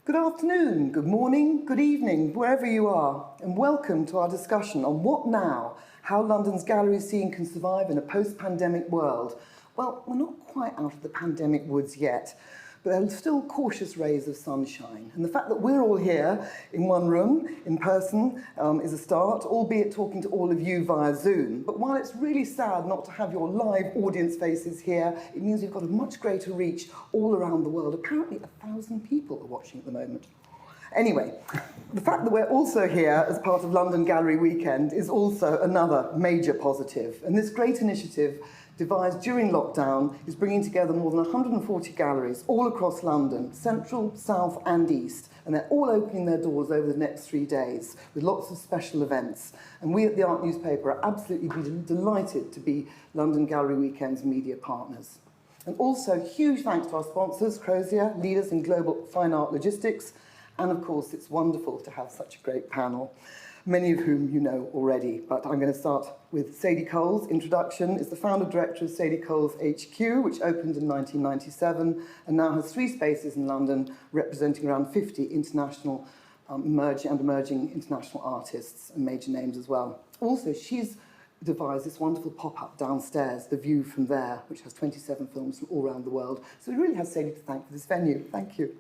Good afternoon, good morning, good evening, wherever you are, and welcome to our discussion on what now, how London's gallery scene can survive in a post-pandemic world. Well, we're not quite out of the pandemic woods yet, but there are still cautious rays of sunshine. And the fact that we're all here in one room, in person, is a start, albeit talking to all of you via Zoom. But while it's really sad not to have your live audience faces here, it means we've got a much greater reach all around the world. Apparently 1,000 people are watching at the moment. Anyway, the fact that we're also here as part of London Gallery Weekend is also another major positive. And this great initiative, devised during lockdown, is bringing together more than 140 galleries all across London, central, south and east. And they're all opening their doors over the next 3 days with lots of special events. And we at the Art Newspaper are absolutely delighted to be London Gallery Weekend's media partners. And also huge thanks to our sponsors, Crozier, leaders in global fine art logistics. And of course, it's wonderful to have such a great panel, many of whom you know already. But I'm going to start with Sadie Cole's introduction. Is the founder-director of Sadie Cole's HQ, which opened in 1997 and now has 3 spaces in London, representing around 50 international emerging international artists and major names as well. Also, she's devised this wonderful pop-up downstairs, The View from There, which has 27 films from all around the world. So we really have Sadie to thank for this venue. Thank you.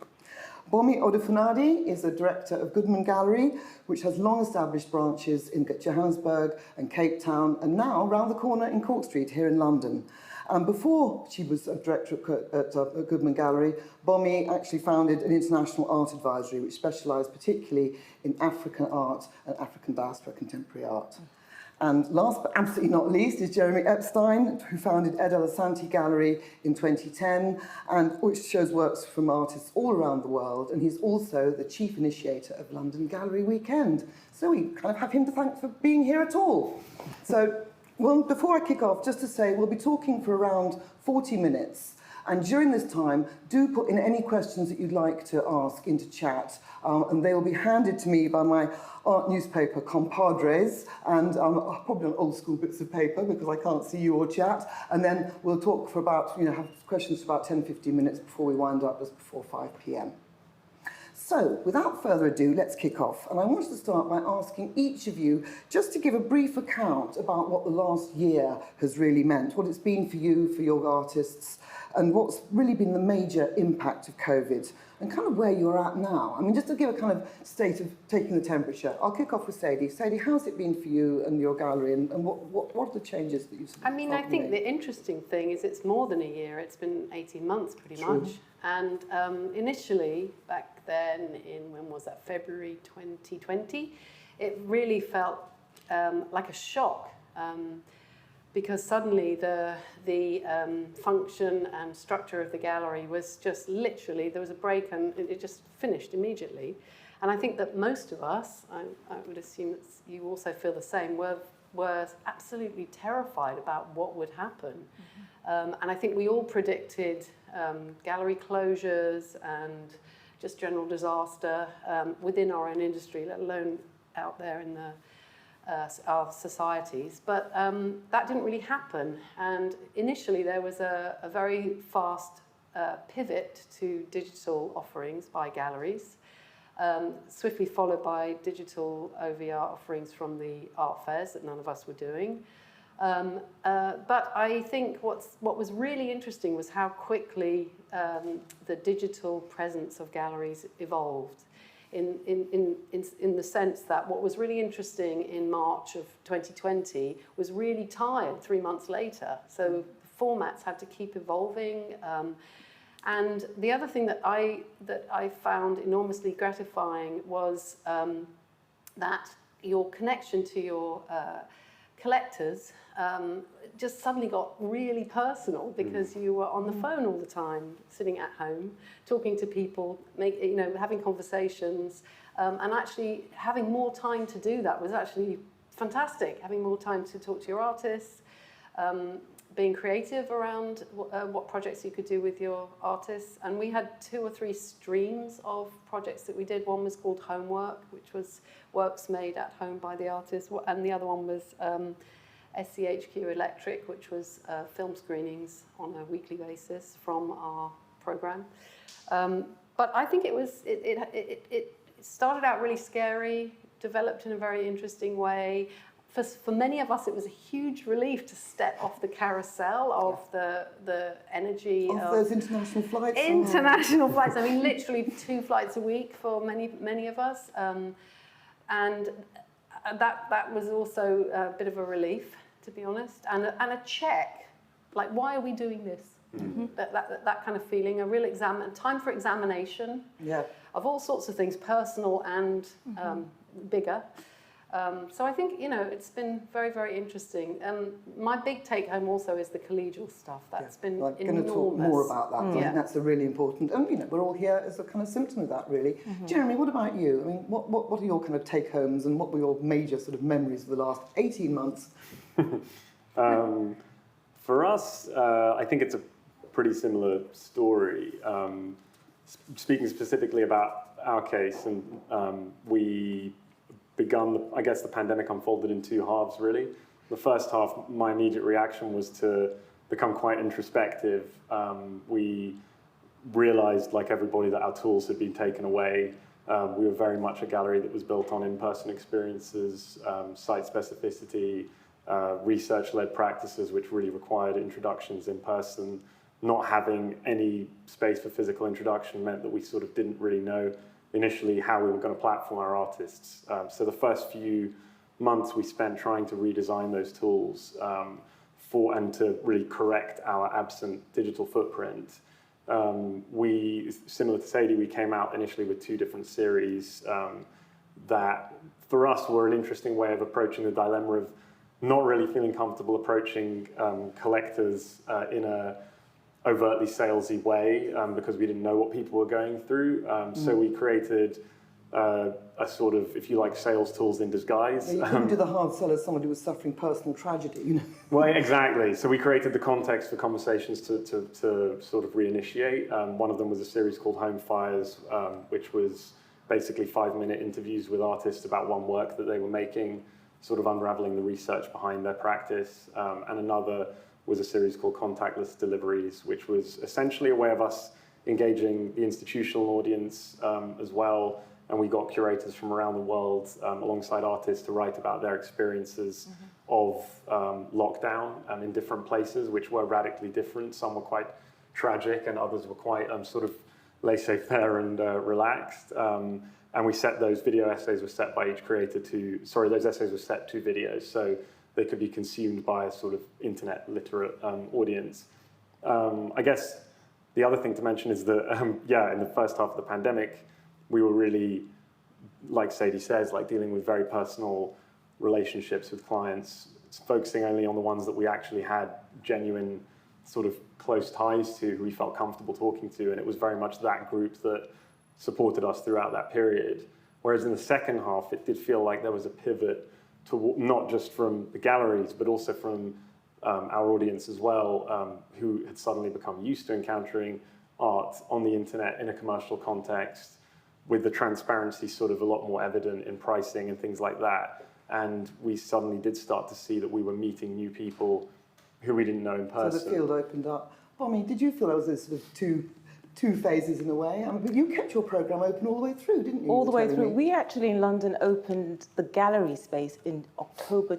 Bomi Odefunadi is a director of Goodman Gallery, which has long-established branches in Johannesburg and Cape Town, and now round the corner in Cork Street here in London. And before she was a director at Goodman Gallery, Bomi actually founded an international art advisory, which specialised particularly in African art and African diaspora contemporary art. And last but absolutely not least is Jeremy Epstein, who founded Ed Alasanti Gallery in 2010, and which shows works from artists all around the world. And he's also the chief initiator of London Gallery Weekend. So we kind of have him to thank for being here at all. So, well, before I kick off, just to say, we'll be talking for around 40 minutes. And during this time, do put in any questions that you'd like to ask into chat, and they will be handed to me by my art newspaper compadres, and probably on old school bits of paper because I can't see you or chat. And then we'll talk for about, have questions for about 10-15 minutes before we wind up, just before 5 p.m. So, without further ado, let's kick off. And I wanted to start by asking each of you just to give a brief account about what the last year has really meant, what it's been for you, for your artists, and what's really been the major impact of COVID, and kind of where you're at now. I mean, just to give a kind of state of taking the temperature, I'll kick off with Sadie. Sadie, how's it been for you and your gallery, and what are the changes that you've seen? I mean, I think the interesting thing is it's more than a year. It's been 18 months, pretty much. And initially, back then, when was that, February 2020, it really felt like a shock. Because suddenly the function and structure of the gallery was just literally, there was a break and it just finished immediately. And I think that most of us, I would assume that you also feel the same, were absolutely terrified about what would happen. Mm-hmm. And I think we all predicted gallery closures and just general disaster within our own industry, let alone out there in our societies, but that didn't really happen. And initially there was a very fast pivot to digital offerings by galleries, swiftly followed by digital OVR offerings from the art fairs that none of us were doing. But I think what was really interesting was how quickly the digital presence of galleries evolved. In the sense that what was really interesting in March of 2020 was really tired 3 months later. So formats had to keep evolving. And the other thing that I found enormously gratifying was that your connection to your collectors just suddenly got really personal because you were on the phone all the time, sitting at home, talking to people, having conversations, and actually having more time to do that was actually fantastic. Having more time to talk to your artists, being creative around what projects you could do with your artists. And we had 2 or 3 streams of projects that we did. One was called Homework, which was works made at home by the artist, and the other one was SCHQ Electric, which was film screenings on a weekly basis from our programme. But I think it started out really scary, developed in a very interesting way. For many of us, it was a huge relief to step off the carousel of the energy of those international flights. International flights. I mean, literally 2 flights a week for many of us, and that was also a bit of a relief, to be honest, and a check, like, why are we doing this? Mm-hmm. That kind of feeling, a real time for examination of all sorts of things, personal and bigger. So I think, it's been very, very interesting. My big take home also is the collegial stuff. That's been enormous. I'm going to talk more about that. I think that's a really important, and we're all here as a kind of symptom of that, really. Mm-hmm. Jeremy, what about you? I mean, what are your kind of take homes, and what were your major sort of memories of the last 18 months? For us, I think it's a pretty similar story. Speaking specifically about our case, and we begun, the pandemic unfolded in 2 halves, really. The first half, my immediate reaction was to become quite introspective. We realized, like everybody, that our tools had been taken away. We were very much a gallery that was built on in-person experiences, site specificity, research-led practices, which really required introductions in person. Not having any space for physical introduction meant that we sort of didn't really know initially how we were going to platform our artists. So the first few months we spent trying to redesign those tools and to really correct our absent digital footprint. Similar to Sadie, we came out initially with 2 different series that for us were an interesting way of approaching the dilemma of not really feeling comfortable approaching collectors in a overtly salesy way because we didn't know what people were going through. So we created a sort of, if you like, sales tools in disguise. You couldn't do the hard sell as someone who was suffering personal tragedy, Well, exactly. So we created the context for conversations to sort of reinitiate. One of them was a series called Home Fires, which was basically 5-minute interviews with artists about one work that they were making, sort of unraveling the research behind their practice. And another was a series called Contactless Deliveries, which was essentially a way of us engaging the institutional audience as well. And we got curators from around the world alongside artists to write about their experiences of lockdown in different places, which were radically different. Some were quite tragic and others were quite sort of laissez-faire and relaxed. And we set those video essays were set by each creator those essays were set to videos. So they could be consumed by a sort of internet literate audience. I guess the other thing to mention is that, in the first half of the pandemic, we were really, like Sadie says, like dealing with very personal relationships with clients, focusing only on the ones that we actually had genuine sort of close ties to, who we felt comfortable talking to. And it was very much that group that supported us throughout that period. Whereas in the second half, it did feel like there was a pivot to not just from the galleries, but also from our audience as well, who had suddenly become used to encountering art on the internet in a commercial context, with the transparency sort of a lot more evident in pricing and things like that. And we suddenly did start to see that we were meeting new people who we didn't know in person. So the field opened up. Bommy, did you feel there was this sort of two phases in a way? I mean, but you kept your programme open all the way through, didn't you? All the way through. We actually in London opened the gallery space in October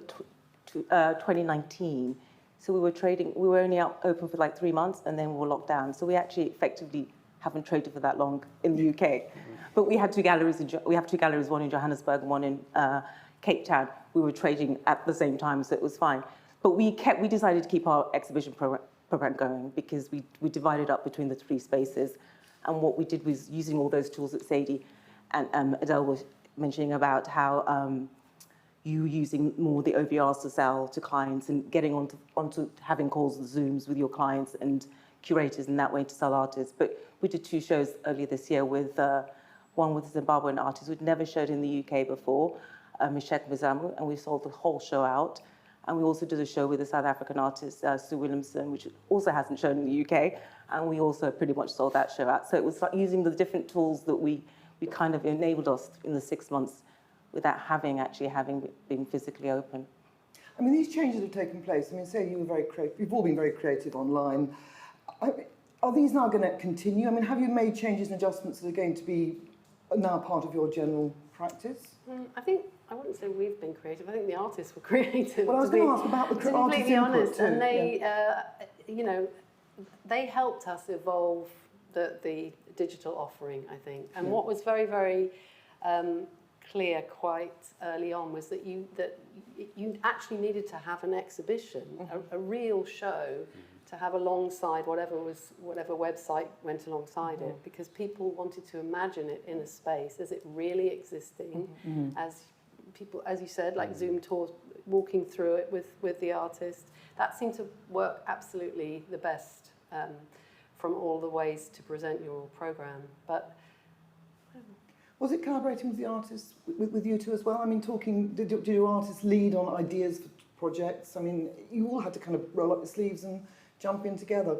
2019. So we were only open for like 3 months and then we were locked down. So we actually effectively haven't traded for that long in the UK. But we had 2 galleries. We have 2 galleries, one in Johannesburg and one in Cape Town. We were trading at the same time, so it was fine. But we decided to keep our exhibition program going because we divided up between the 3 spaces. And what we did was using all those tools that Sadie and Adele was mentioning about how you using more the OVRs to sell to clients and getting onto having calls and Zooms with your clients and curators in that way to sell artists. But we did 2 shows earlier this year with one with a Zimbabwean artist who'd never showed in the UK before, Mishek Mizamu, and we sold the whole show out. And we also did a show with a South African artist, Sue Williamson, which also hasn't shown in the UK, and we also pretty much sold that show out. So it was like using the different tools that we kind of enabled us in the 6 months without having been physically open. I mean, these changes have taken place. I mean, say you were very creative. You've all been very creative online. Are these now going to continue? I mean, have you made changes and adjustments that are going to be now part of your general practice? I wouldn't say we've been creative. I think the artists were creative. Well, I was going to ask about the to be artist completely input honest, too. and they, they helped us evolve the digital offering, I think. And what was very, very clear quite early on was that you actually needed to have an exhibition, a real show, to have alongside whatever website went alongside it, because people wanted to imagine it in a space as it really existing, as people, as you said, like Zoom tours, walking through it with the artist. That seemed to work absolutely the best from all the ways to present your program. But was it collaborating with the artists, with you two as well? I mean, did your artists lead on ideas for projects? I mean, you all had to kind of roll up your sleeves and jump in together,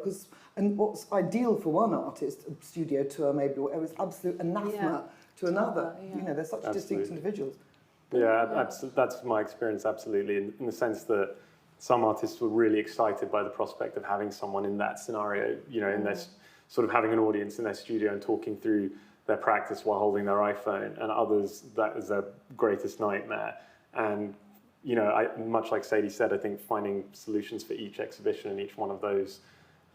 and what's ideal for one artist, a studio tour maybe, or it was absolute anathema to another. You know, they're such distinct individuals. Yeah, that's my experience, absolutely, in the sense that some artists were really excited by the prospect of having someone in that scenario, you know, in their sort of having an audience in their studio and talking through their practice while holding their iPhone, and others, that is their greatest nightmare. And you know, much like Sadie said, I think finding solutions for each exhibition and each one of those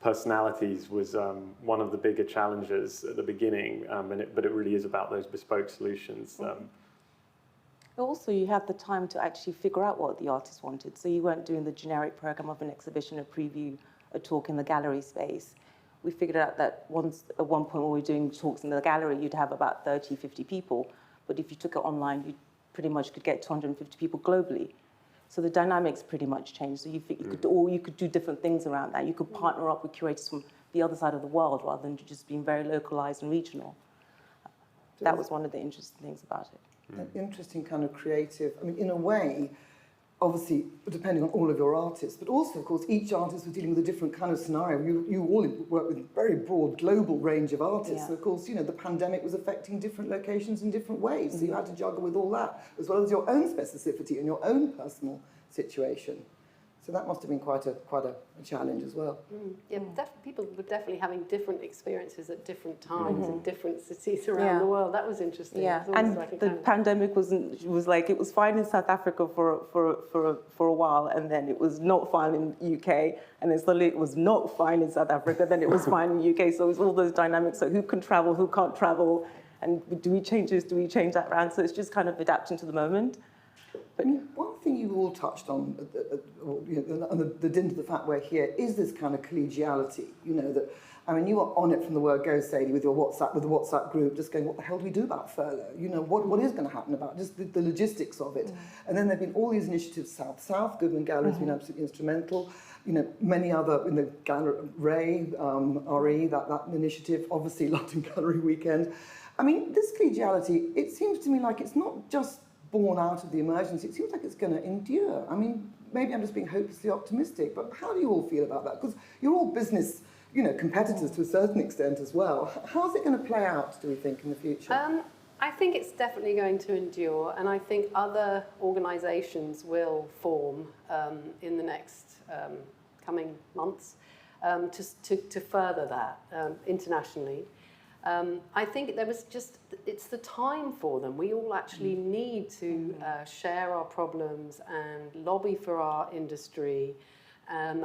personalities was one of the bigger challenges at the beginning, but it really is about those bespoke solutions. Also, you had the time to actually figure out what the artist wanted. So you weren't doing the generic program of an exhibition, a preview, a talk in the gallery space. We figured out that at one point when we were doing talks in the gallery, you'd have about 30, 50 people. But if you took it online, you pretty much could get 250 people globally. So the dynamics pretty much changed. So you could do different things around that. You could partner up with curators from the other side of the world rather than just being very localized and regional. That was one of the interesting things about it. An interesting kind of creative, I mean, in a way, obviously, depending on all of your artists, but also, of course, each artist was dealing with a different kind of scenario. You all work with a very broad global range of artists. And of course, you know, the pandemic was affecting different locations in different ways. So you had to juggle with all that, as well as your own specificity and your own personal situation. So that must have been quite a challenge as well. Yeah, people were definitely having different experiences at different times in different cities around the world. That was interesting. Yeah, and like the pandemic was like, it was fine in South Africa for a while, and then it was not fine in the UK, and then suddenly it was not fine in South Africa, then it was fine in the UK. So it was all those dynamics. So who can travel, who can't travel, and do we change this, do we change that around? So it's just kind of adapting to the moment. But one thing you all touched on, the dint of the fact we're here, is this kind of collegiality. You know, that, I mean, you were on it from the word go, Sadie, with the WhatsApp group, just going, what the hell do we do about furlough? You know, what is going to happen about just the logistics of it? And then there have been all these initiatives, South, Goodman Gallery has been absolutely instrumental. You know, many other, in the gallery, RE, that initiative, obviously London Gallery Weekend. I mean, this collegiality, it seems to me like it's not just born out of the emergency. It seems like it's going to endure. I mean, maybe I'm just being hopelessly optimistic, but how do you all feel about that? Because you're all business, you know, competitors to a certain extent as well. How's it going to play out, do we think, in the future? I think it's definitely going to endure, and I think other organisations will form in the next coming months to further that internationally. I think it's the time for them. We all actually need to share our problems and lobby for our industry and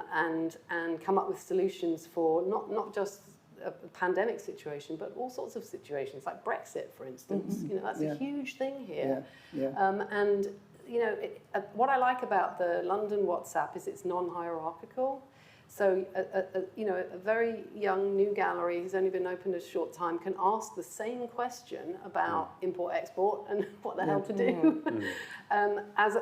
come up with solutions for not just a pandemic situation, but all sorts of situations, like Brexit, for instance. You know, that's a huge thing here. And, you know, what I like about the London WhatsApp is it's non-hierarchical. So, you know, a very young new gallery who's only been open a short time can ask the same question about import-export and what the hell to do. As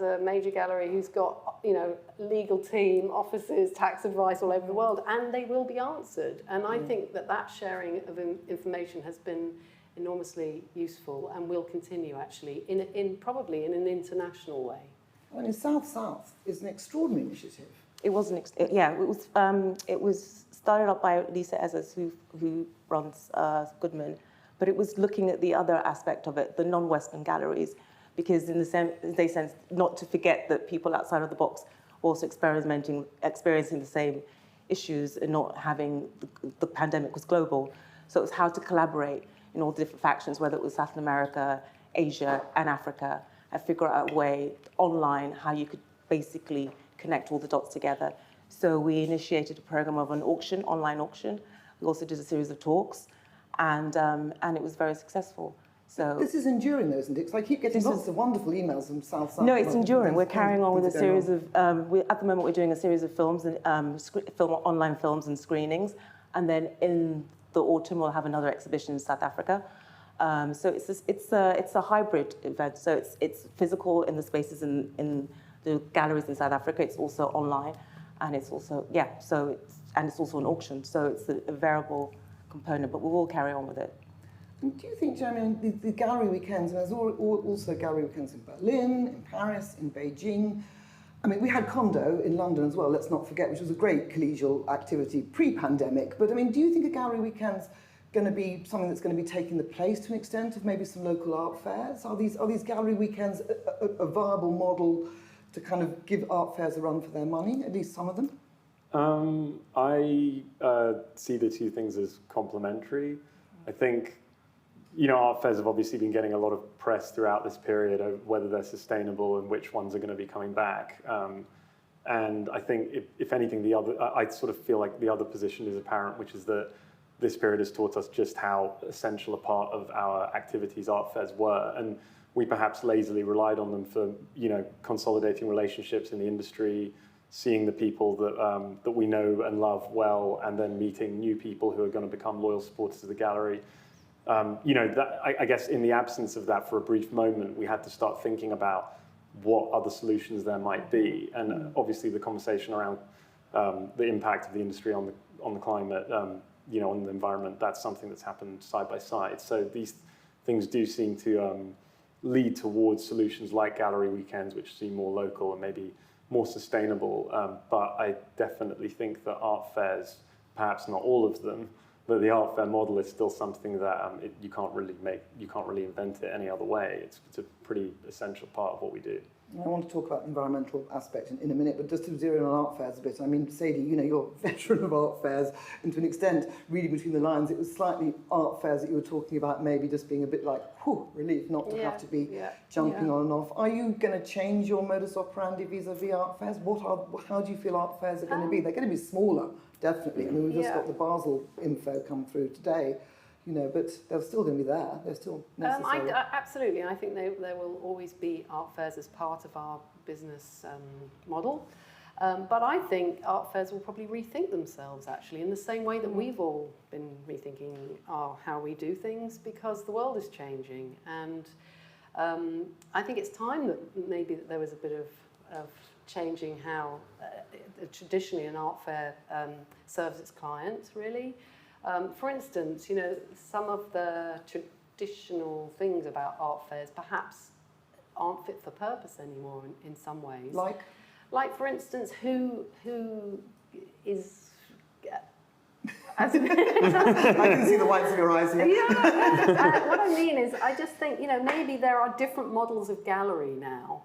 a major gallery who's got, you know, legal team, offices, tax advice all over the world, and they will be answered. And I think that sharing of information has been enormously useful and will continue actually probably in an international way. I mean, South is an extraordinary initiative. It was it was started up by Lisa Ezzers, who runs Goodman, but it was looking at the other aspect of it, the non-Western galleries, because in the sense not to forget that people outside of the box also experiencing the same issues and not having the pandemic was global. So it was how to collaborate in all the different factions, whether it was Latin America, Asia, and Africa, and figure out a way online how you could basically connect all the dots together. So we initiated a program of an auction, online auction. We also did a series of talks, and it was very successful. So this is enduring, though, isn't it? Because I keep getting lots of wonderful emails from South. No, it's enduring. We're carrying on with a series of. At the moment, we're doing a series of films and online films and screenings, and then in the autumn we'll have another exhibition in South Africa. So it's a hybrid event. So it's physical in the spaces in the galleries in South Africa. It's also online, and it's also it's also an auction. So it's a variable component, but we will carry on with it. And do you think, Jeremy, the gallery weekends, and there's also gallery weekends in Berlin, in Paris, in Beijing. I mean, we had Condo in London as well, let's not forget, which was a great collegial activity pre-pandemic. But I mean, do you think a gallery weekend's going to be something that's going to be taking the place to an extent of maybe some local art fairs? Are these gallery weekends a viable model to kind of give art fairs a run for their money, at least some of them? I see the two things as complementary. I think, art fairs have obviously been getting a lot of press throughout this period of whether they're sustainable and which ones are going to be coming back. And I think, if anything, I sort of feel like the other position is apparent, which is that this period has taught us just how essential a part of our activities art fairs were. And we perhaps lazily relied on them for, consolidating relationships in the industry, seeing the people that we know and love well, and then meeting new people who are going to become loyal supporters of the gallery. I guess in the absence of that for a brief moment, we had to start thinking about what other solutions there might be. And obviously the conversation around the impact of the industry on the climate, on the environment, that's something that's happened side by side. So these things do seem to lead towards solutions like gallery weekends, which seem more local and maybe more sustainable. But I definitely think that art fairs, perhaps not all of them, but the art fair model is still something that you can't really invent it any other way. It's a pretty essential part of what we do. I want to talk about the environmental aspect in a minute, but just to zero in on art fairs a bit. I mean, Sadie, you're a veteran of art fairs, and to an extent, reading between the lines, it was slightly art fairs that you were talking about maybe just being a bit like, relief not to have to be jumping on and off. Are you going to change your modus operandi vis-a-vis art fairs? How do you feel art fairs are going to be? They're going to be smaller, definitely. I mean, we've just got the Basel info come through today. But they're still going to be there. They're still necessary. Absolutely. I think there will always be art fairs as part of our business model. But I think art fairs will probably rethink themselves, actually, in the same way that we've all been rethinking how we do things, because the world is changing. And I think it's time that maybe there was a bit of changing how traditionally an art fair serves its clients, really. For instance, some of the traditional things about art fairs perhaps aren't fit for purpose anymore in some ways. Like for instance, who is... I can see the whites of your eyes here. What I mean is, I just think, maybe there are different models of gallery now.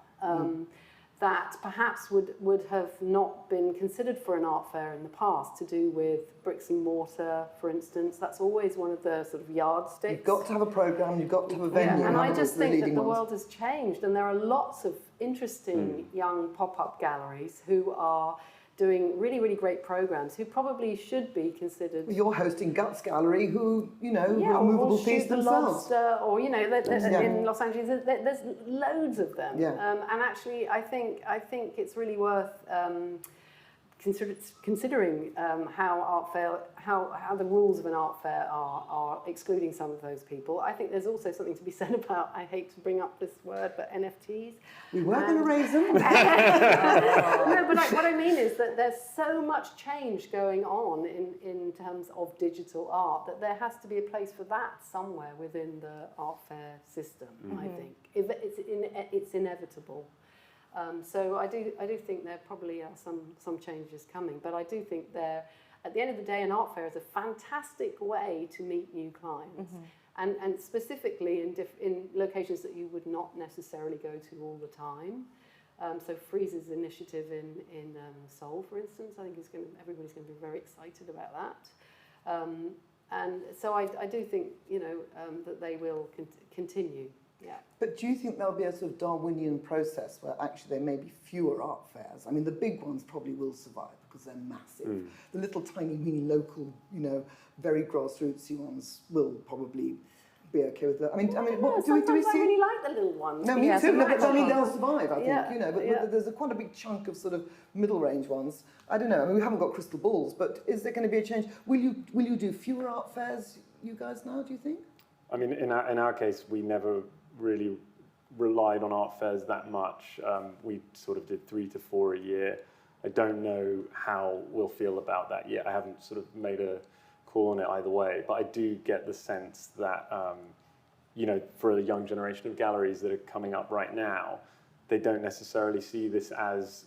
That perhaps would have not been considered for an art fair in the past, to do with bricks and mortar, for instance. That's always one of the sort of yardsticks. You've got to have a programme, you've got to have a venue. And I just think that the world has changed, and there are lots of interesting young pop-up galleries who are doing really, really great programmes, who probably should be considered. You're hosting Guts Gallery, who, who are movable pieces themselves. Lobster, or, in Los Angeles, there's loads of them. And actually, I think it's really worth considering how the rules of an art fair are excluding some of those people. I think there's also something to be said about, I hate to bring up this word, but NFTs. We were going to raise them. No, but what I mean is that there's so much change going on in terms of digital art that there has to be a place for that somewhere within the art fair system, I think. It's inevitable. So I do think there probably are some changes coming, but I do think at the end of the day, an art fair is a fantastic way to meet new clients, and specifically in locations that you would not necessarily go to all the time. So Freeze's initiative in Seoul, for instance, I think everybody's going to be very excited about that. And so I do think, that they will continue. Yeah. But do you think there'll be a sort of Darwinian process where actually there may be fewer art fairs? I mean, the big ones probably will survive because they're massive. The little tiny, mini local, very grassrootsy ones will probably be okay with that. I mean, what do we Sometimes see? I really like the little ones. No, me too. Some No, but I action mean, ones. they'll survive, I think. Yeah, But there's quite a big chunk of sort of middle range ones. I don't know. I mean, we haven't got crystal balls, but is there going to be a change? Will you do fewer art fairs, you guys, now? Do you think? I mean, in our case, we never really relied on art fairs that much. We sort of did 3 to 4 a year. I don't know how we'll feel about that yet. I haven't sort of made a call on it either way, but I do get the sense that, for a young generation of galleries that are coming up right now, they don't necessarily see this as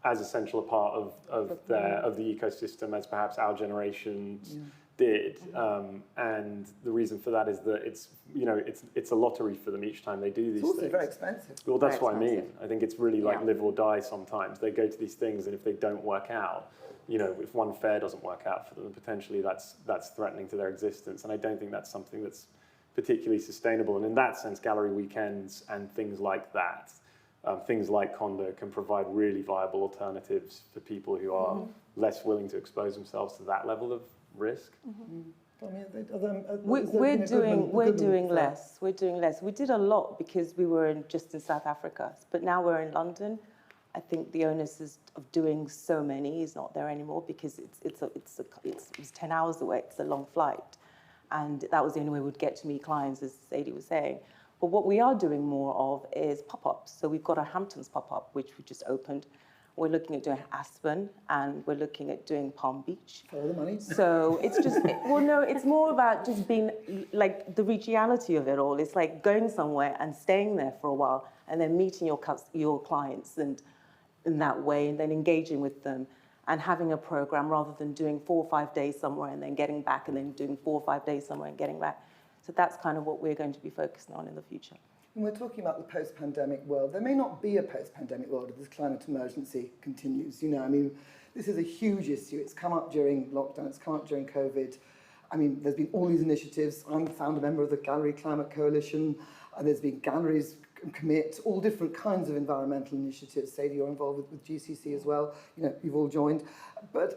essential a part of the ecosystem as perhaps our generations did. And the reason for that is that it's a lottery for them each time they do these It's also things. very expensive. Well, that's Very what I mean. expensive. I think it's really like live or die sometimes. They go to these things, and if they don't work out, if one fair doesn't work out for them, potentially that's threatening to their existence. And I don't think that's something that's particularly sustainable. And in that sense, gallery weekends and things like that, things like Condo, can provide really viable alternatives for people who are less willing to expose themselves to that level of risk. We're doing less. We're doing less. We did a lot because we were just in South Africa, but now we're in London. I think the onus of doing so many is not there anymore because it's 10 hours away. It's a long flight, and that was the only way we'd get to meet clients, as Sadie was saying. But what we are doing more of is pop-ups. So we've got a Hamptons pop-up, which we just opened. We're looking at doing Aspen, and we're looking at doing Palm Beach. Follow the money. So it's just, it's more about just being, like, the reality of it all. It's like going somewhere and staying there for a while, and then meeting your clients and in that way, and then engaging with them, and having a program rather than doing 4 or 5 days somewhere and then getting back, and then doing 4 or 5 days somewhere and getting back. So that's kind of what we're going to be focusing on in the future. When we're talking about the post-pandemic world, there may not be a post-pandemic world if this climate emergency continues. This is a huge issue. It's come up during lockdown. It's come up during COVID. There's been all these initiatives. I'm found a member of the Gallery Climate Coalition. There's been galleries commit, all different kinds of environmental initiatives. Sadie, you're involved with GCC as well. You've all joined. But,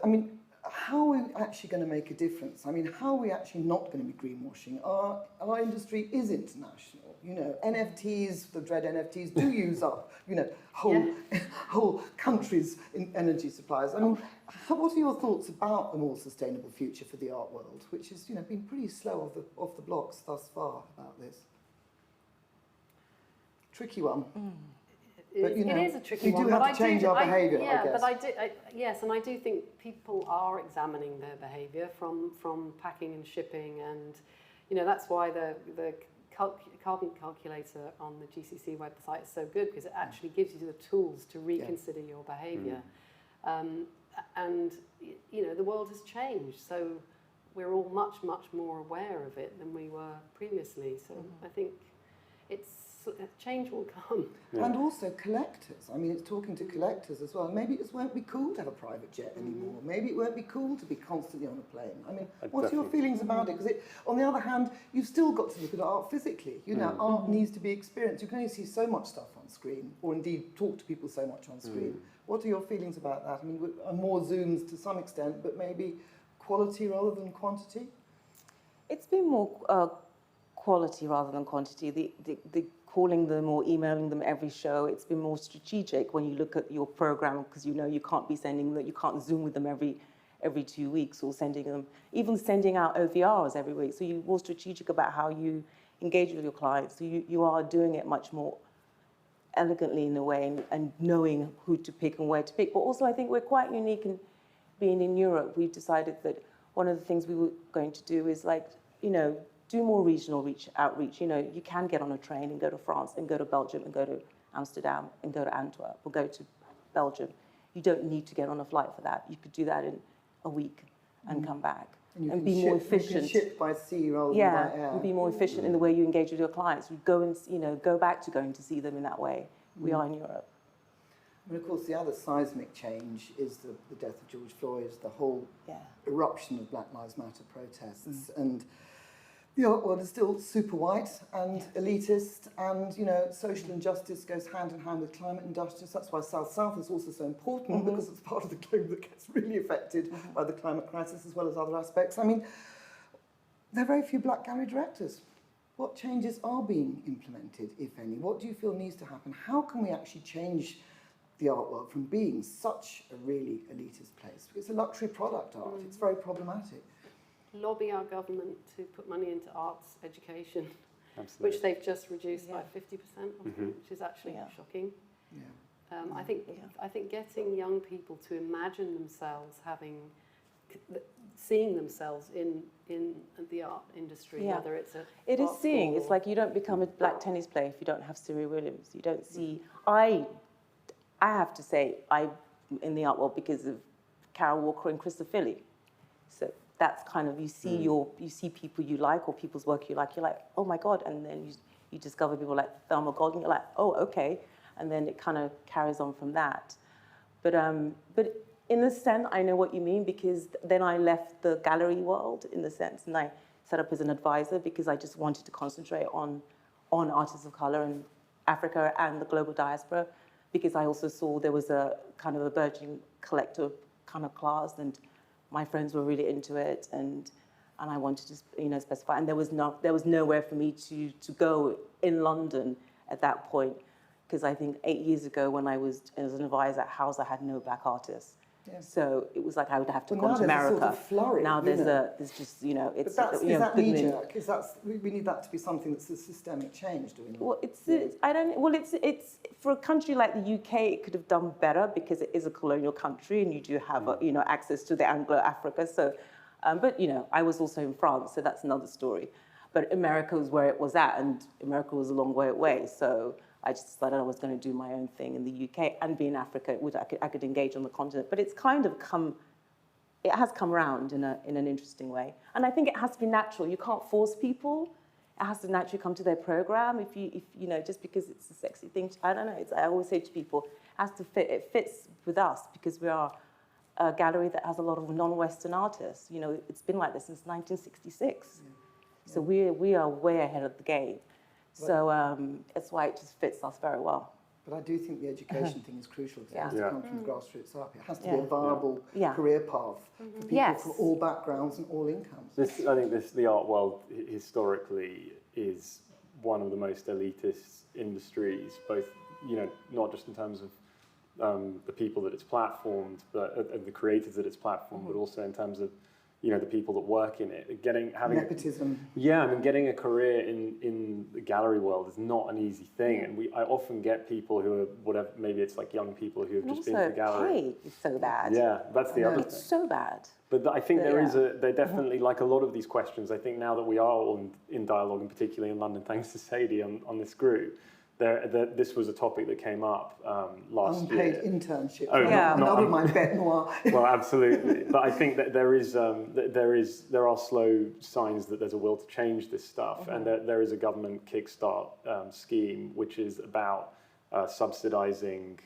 how are we actually going to make a difference? How are we actually not going to be greenwashing? Our industry is international. NFTs, the dread NFTs, do use up, whole countries' in energy supplies. What are your thoughts about a more sustainable future for the art world, which has, been pretty slow off the blocks thus far about this? Tricky one. But, it is a tricky one. We do have to change our behaviour, I guess. Yes, and I do think people are examining their behaviour from packing and shipping, and that's why the carbon calculator on the GCC website is so good, because it actually gives you the tools to reconsider your behaviour. And the world has changed, so we're all much more aware of it than we were previously. So I think change will come. And also collectors. It's talking to collectors as well. Maybe it just won't be cool to have a private jet anymore. Maybe it won't be cool to be constantly on a plane. What are your feelings about it? Because on the other hand, you've still got to look at art physically. Art needs to be experienced. You can only see so much stuff on screen, or indeed talk to people so much on screen. What are your feelings about that? More Zooms to some extent, but maybe quality rather than quantity? It's been more quality rather than quantity. The calling them or emailing them every show, it's been more strategic when you look at your program, because you can't be sending them, you can't Zoom with them every 2 weeks, or sending out OVRs every week. So you're more strategic about how you engage with your clients. So you are doing it much more elegantly in a way, and knowing who to pick and where to pick. But also I think we're quite unique in being in Europe. We've decided that one of the things we were going to do is do more regional outreach. You can get on a train and go to France and go to Belgium and go to Amsterdam and go to Antwerp or go to Belgium. You don't need to get on a flight for that. You could do that in a week and come back and be more efficient. You can ship by sea rather than by air. And be more efficient in the way you engage with your clients. You go back to going to see them in that way. We are in Europe. And of course, the other seismic change is the death of George Floyd, the whole eruption of Black Lives Matter protests. And the art world is still super white and elitist, and social injustice goes hand in hand with climate injustice. That's why South-South is also so important, because it's part of the globe that gets really affected by the climate crisis as well as other aspects. I mean, there are very few black gallery directors. What changes are being implemented, if any? What do you feel needs to happen? How can we actually change the art world from being such a really elitist place? It's a luxury product, art. It's very problematic. Lobby our government to put money into arts education, Absolutely. which they've just reduced by 50%, which is actually shocking. Yeah. I think getting young people to imagine themselves seeing themselves in the art industry, whether it's a It is art seeing. school It's like you don't become a black tennis player if you don't have Siri Williams. You don't see. I have to say I'm in the art world because of Carol Walker and Christopher Philly. So that's kind of you see people you like or people's work you like. You're like, oh my god, and then you discover people like Thelma Golding. You're like, oh okay, and then it kind of carries on from that. But in a sense, I know what you mean, because then I left the gallery world in the sense, and I set up as an advisor because I just wanted to concentrate on artists of color in Africa and the global diaspora, because I also saw there was a kind of a burgeoning collector kind of class, and my friends were really into it, and I wanted to specify, and there was nowhere for me to go in London at that point, because I think 8 years ago when I was as an advisor at House, I had no black artists. Yeah. So it was like I would have to come to America. Sort of flurry, now there's just it's. But is that knee-jerk? We need that to be something that's a systemic change, do we not? Well, it's for a country like the UK, it could have done better because it is a colonial country and you do have access to the Anglo-Africa. So, but I was also in France, so that's another story. But America was where it was at, and America was a long way away. So I just decided I was going to do my own thing in the UK and be in Africa. I could engage on the continent. But it's kind of it has come around in an interesting way. And I think it has to be natural. You can't force people. It has to naturally come to their program. If just because it's a sexy thing, I don't know. I always say to people, it has to fit. It fits with us because we are a gallery that has a lot of non-Western artists. It's been like this since 1966. So we are way ahead of the game. So that's why it just fits us very well. But I do think the education thing is crucial, because it has to come from the grassroots up. It has to be a viable career path for people from all backgrounds and all incomes. I think the art world historically is one of the most elitist industries, both not just in terms of the people that it's platformed, but the creators that it's platformed, but also in terms of the people that work in it, having nepotism. Getting a career in the gallery world is not an easy thing, and I often get people who are maybe it's like young people who have just been to the gallery. It's so bad. Yeah, that's the other thing. It's so bad. But I think they're definitely, like a lot of these questions, I think now that we are all in dialogue, and particularly in London, thanks to Sadie on this group, this was a topic that came up last year. Unpaid internship. Oh, Another of my bête noire. Well, absolutely. But I think that there are slow signs that there's a will to change this stuff, and there is a government kickstart scheme which is about subsidising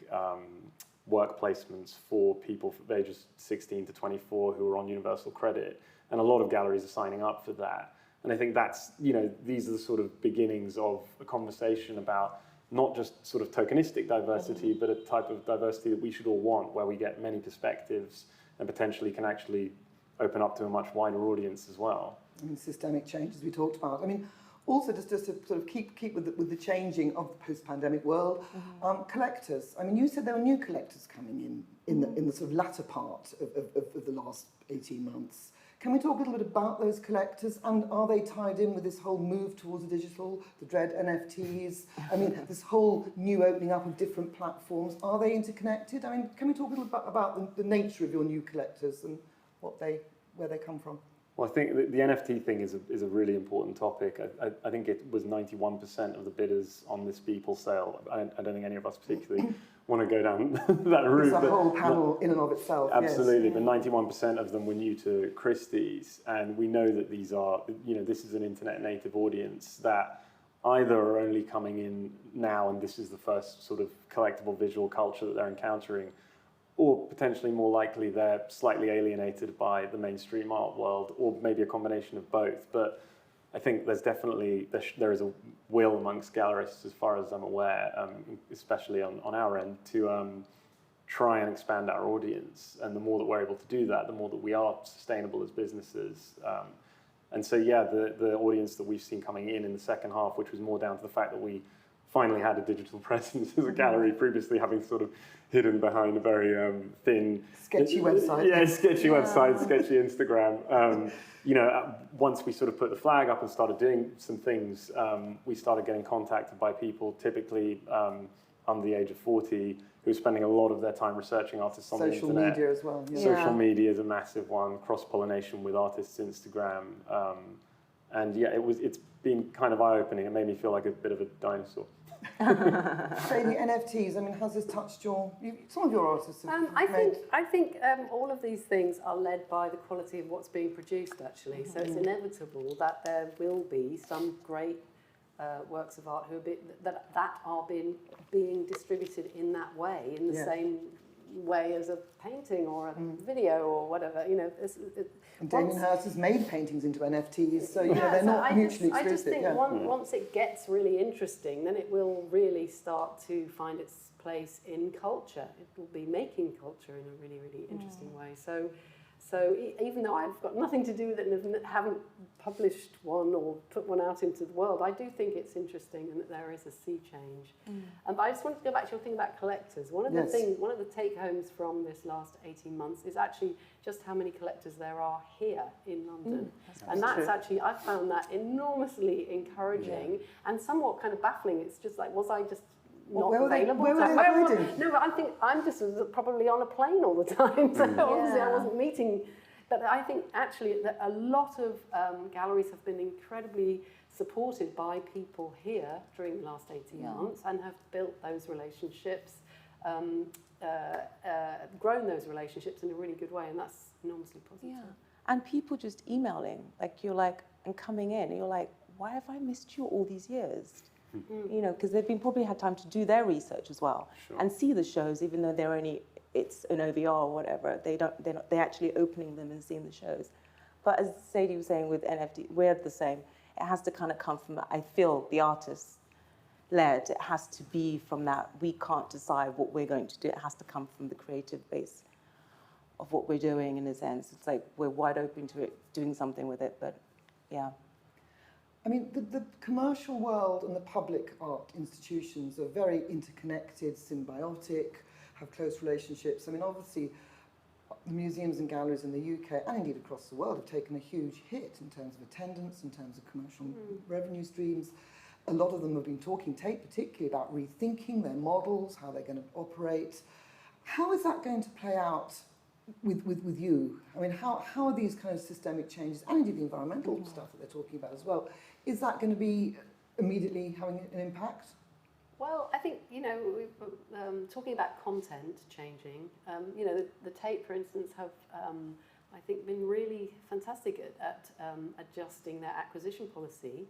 work placements for people from ages 16 to 24 who are on universal credit, and a lot of galleries are signing up for that. And I think that's, these are the sort of beginnings of a conversation about not just sort of tokenistic diversity, but a type of diversity that we should all want, where we get many perspectives and potentially can actually open up to a much wider audience as well. I mean, systemic change, as we talked about. I mean, also just to sort of keep with the changing of the post-pandemic world, collectors. I mean, you said there were new collectors coming in the sort of latter part of the last 18 months. Can we talk a little bit about those collectors, and are they tied in with this whole move towards the digital, the dread NFTs? I mean, this whole new opening up of different platforms, are they interconnected? I mean, can we talk a little bit about the nature of your new collectors and where they come from? Well, I think the NFT thing is a really important topic. I think it was 91% of the bidders on this Beeple sale. I don't think any of us particularly want to go down that route. It's a whole panel in and of itself. Absolutely, yes. But 91% of them were new to Christie's, and we know that these are, this is an internet native audience that either are only coming in now and this is the first sort of collectible visual culture that they're encountering, or potentially more likely they're slightly alienated by the mainstream art world, or maybe a combination of both. But I think there's definitely, there is a will amongst gallerists, as far as I'm aware, especially on our end, to try and expand our audience. And the more that we're able to do that, the more that we are sustainable as businesses. And so, yeah, the audience that we've seen coming in the second half, which was more down to the fact that we finally had a digital presence as a gallery, previously having sort of hidden behind a very thin... Sketchy website. Yeah, sketchy website, sketchy Instagram. You know, once we sort of put the flag up and started doing some things, we started getting contacted by people, typically under the age of 40, who are spending a lot of their time researching artists on the internet. Social media as well. Yeah. Social media is a massive one, cross-pollination with artists' Instagram. And yeah, it's been kind of eye-opening. It made me feel like a bit of a dinosaur. Sadie, NFTs, I mean, has this touched some of your artists have I think all of these things are led by the quality of what's being produced, actually. So it's inevitable that there will be some great works of art that are being distributed in that way, in the same way as a painting or a video or whatever. You know, and Damien Hirst has made paintings into NFTs, so you know they're not mutually exclusive. I just think once it gets really interesting, then it will really start to find its place in culture. It will be making culture in a really, really interesting way. So even though I've got nothing to do with it and haven't published one or put one out into the world, I do think it's interesting and that there is a sea change. But I just wanted to go back to your thing about collectors. One of the take-homes from this last 18 months is actually just how many collectors there are here in London. That's actually, I found that enormously encouraging and somewhat kind of baffling. It's just like, was I just not available? Where were they hiding? No, but I think I'm just probably on a plane all the time, so obviously I wasn't meeting. But I think actually that a lot of galleries have been incredibly supported by people here during the last 18 months and have built those relationships, grown those relationships in a really good way, and that's enormously positive. Yeah, and people just emailing, like you're like, and coming in, and you're like, why have I missed you all these years? You know, because they've probably had time to do their research as well and see the shows, even though it's an OVR or whatever. They're actually opening them and seeing the shows. But as Sadie was saying with NFT, we're the same. It has to kind of come from, I feel, the artist-led. It has to be from that. We can't decide what we're going to do. It has to come from the creative base of what we're doing. In a sense, it's like we're wide open to it, doing something with it. But yeah. I mean, the commercial world and the public art institutions are very interconnected, symbiotic, have close relationships. I mean, obviously, the museums and galleries in the UK, and indeed across the world, have taken a huge hit in terms of attendance, in terms of commercial revenue streams. A lot of them have been talking, particularly about rethinking their models, how they're going to operate. How is that going to play out with you? I mean, how are these kind of systemic changes, and indeed the environmental stuff that they're talking about as well, is that going to be immediately having an impact? Well, I think, you know, we're talking about content changing. You know, the Tate, for instance, have, I think, been really fantastic at adjusting their acquisition policy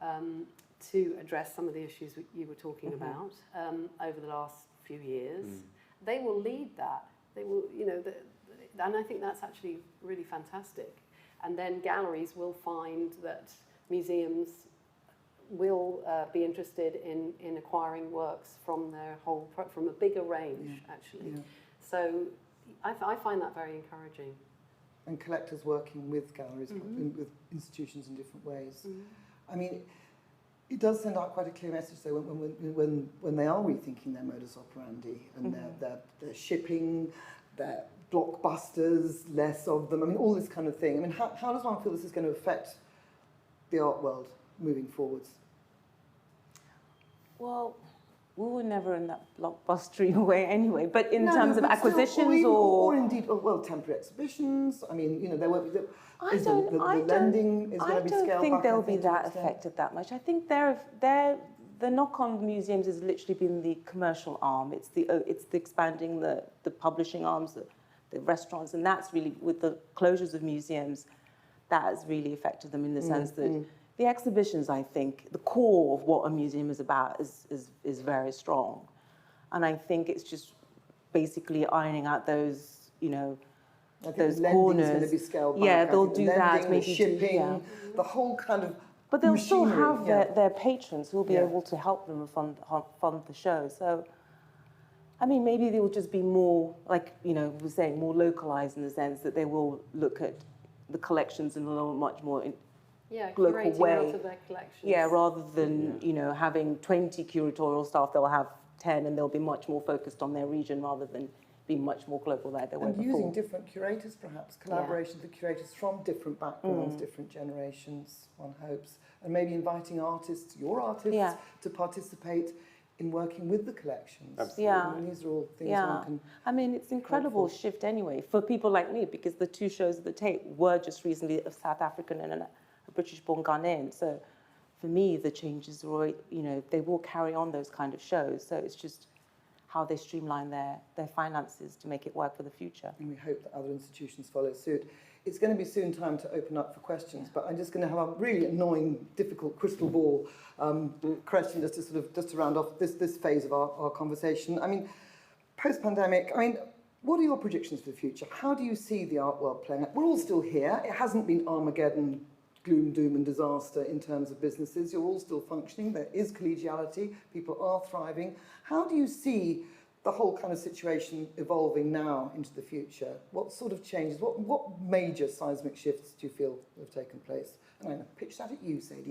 to address some of the issues you were talking about over the last few years. They will lead that. They will, you know, and I think that's actually really fantastic. And then galleries will find that museums will be interested in acquiring works from their from a bigger range, actually. Yeah. So I find that very encouraging. And collectors working with galleries, with institutions in different ways. I mean, it does send out quite a clear message, though, when they are rethinking their modus operandi and their shipping, their blockbusters, less of them. I mean, all this kind of thing. I mean, how does one feel this is going to affect the art world moving forwards? Well, we were never in that blockbustery way anyway, but in terms of acquisitions or indeed, temporary exhibitions. I mean, you know, the lending is going to be scaled back. I don't think they'll be that affected that much. I think the knock on museums has literally been the commercial arm. It's the expanding the publishing arms, the restaurants, and that's really, with the closures of museums, that has really affected them in the sense that The exhibitions, I think, the core of what a museum is about is very strong. And I think it's just basically ironing out those, I think those the lending corners. is going to be scaled back. Yeah, I they'll think do the lending, that, maybe the shipping, yeah. the whole kind of But they'll still machinery, have yeah. their patrons who will be Yeah. able to help them fund the show. So, I mean, maybe they will just be more, like, we were saying, more localized in the sense that they will look at the collections in a much more local curating way. out of their collections. Yeah, rather than, having 20 curatorial staff, they'll have 10 and they'll be much more focused on their region rather than being much more global like they were and before. using different curators, perhaps, collaboration with curators from different backgrounds, different generations, one hopes, and maybe inviting artists, your artists, to participate in working with the collections. Absolutely. Yeah. I mean, these are all things Yeah, one can... I mean, it's incredible shift anyway for people like me, because the two shows at the tape were just recently a South African and a British-born Ghanaian. So for me, the changes were, they will carry on those kind of shows. So it's just how they streamline their finances to make it work for the future. And we hope that other institutions follow suit. It's going to be soon time to open up for questions, but I'm just going to have a really annoying, difficult crystal ball question just to round off this phase of our conversation. I mean, post-pandemic, what are your predictions for the future? How do you see the art world playing out? We're all still here. It hasn't been Armageddon, gloom, doom and disaster in terms of businesses. You're all still functioning. There is collegiality. People are thriving. How do you see the whole kind of situation evolving now into the future? What sort of changes, what major seismic shifts do you feel have taken place? And I'm going to pitch that at you, Sadie.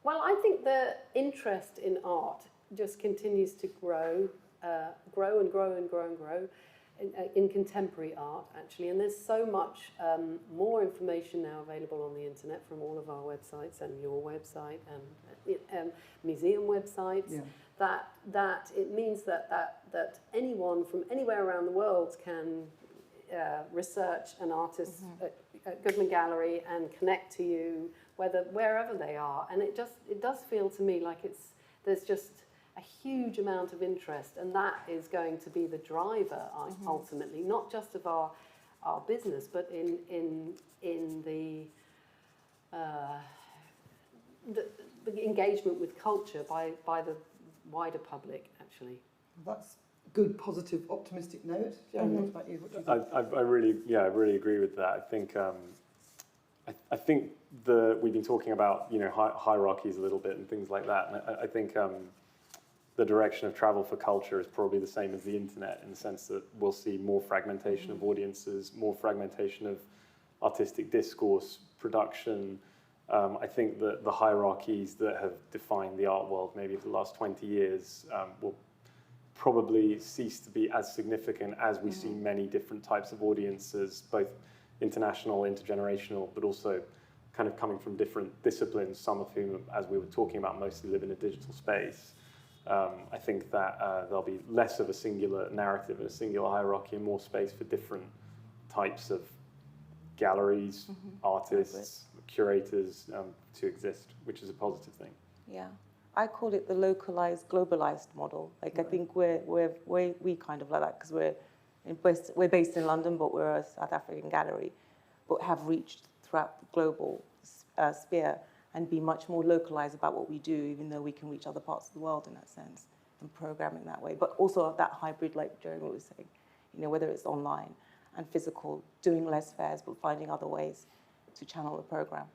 Well, I think the interest in art just continues to grow in contemporary art, actually. And there's so much more information now available on the internet from all of our websites and your website and museum websites, that it means that anyone from anywhere around the world can research an artist at Goodman Gallery and connect to you wherever they are. And it does feel to me like there's just a huge amount of interest, and that is going to be the driver ultimately, not just of our business, but in the engagement with culture by the wider public, actually. That's a good, positive, optimistic note. Jeremy, what about you? What do you think? I really agree with that. I think we've been talking about hierarchies a little bit and things like that, and I think the direction of travel for culture is probably the same as the internet, in the sense that we'll see more fragmentation of audiences, more fragmentation of artistic discourse, production. I think that the hierarchies that have defined the art world maybe for the last 20 years will probably cease to be as significant as we see many different types of audiences, both international, intergenerational, but also kind of coming from different disciplines, some of whom, as we were talking about, mostly live in a digital space. I think that there'll be less of a singular narrative and a singular hierarchy and more space for different types of galleries, artists, curators to exist, which is a positive thing. Yeah, I call it the localized, globalized model. Like, I think we kind of like that, because we're based in London, but we're a South African gallery, but have reached throughout the global sphere and be much more localized about what we do, even though we can reach other parts of the world in that sense, and programming that way. But also that hybrid, like Jeremy was saying, whether it's online and physical, doing less fairs, but finding other ways to channel the program.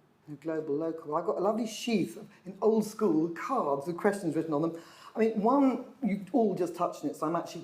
Global, local. I've got a lovely sheath in old school cards with questions written on them. I mean, one, you've all just touched on it, so I'm actually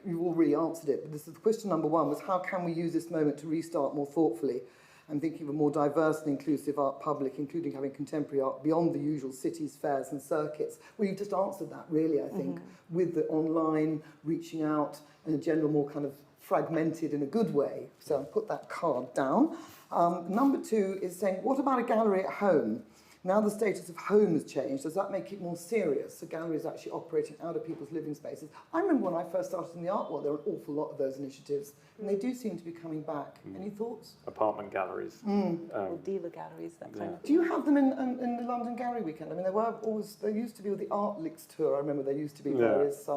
you've already answered it, but this is question number one, was how can we use this moment to restart more thoughtfully? I'm thinking of a more diverse and inclusive art public, including having contemporary art beyond the usual cities, fairs and circuits. Well, you've just answered that, really, I think, with the online, reaching out, and a general more kind of fragmented in a good way. So I'll put that card down. Number two is saying, what about a gallery at home? Now the status of home has changed. Does that make it more serious? So galleries actually operating out of people's living spaces. I remember when I first started in the art world, there were an awful lot of those initiatives, and they do seem to be coming back. Any thoughts? Apartment galleries. Or dealer galleries, that kind of thing. Do you have them in the London Gallery Weekend? I mean, there used to be with the Art Licks tour. I remember there used to be various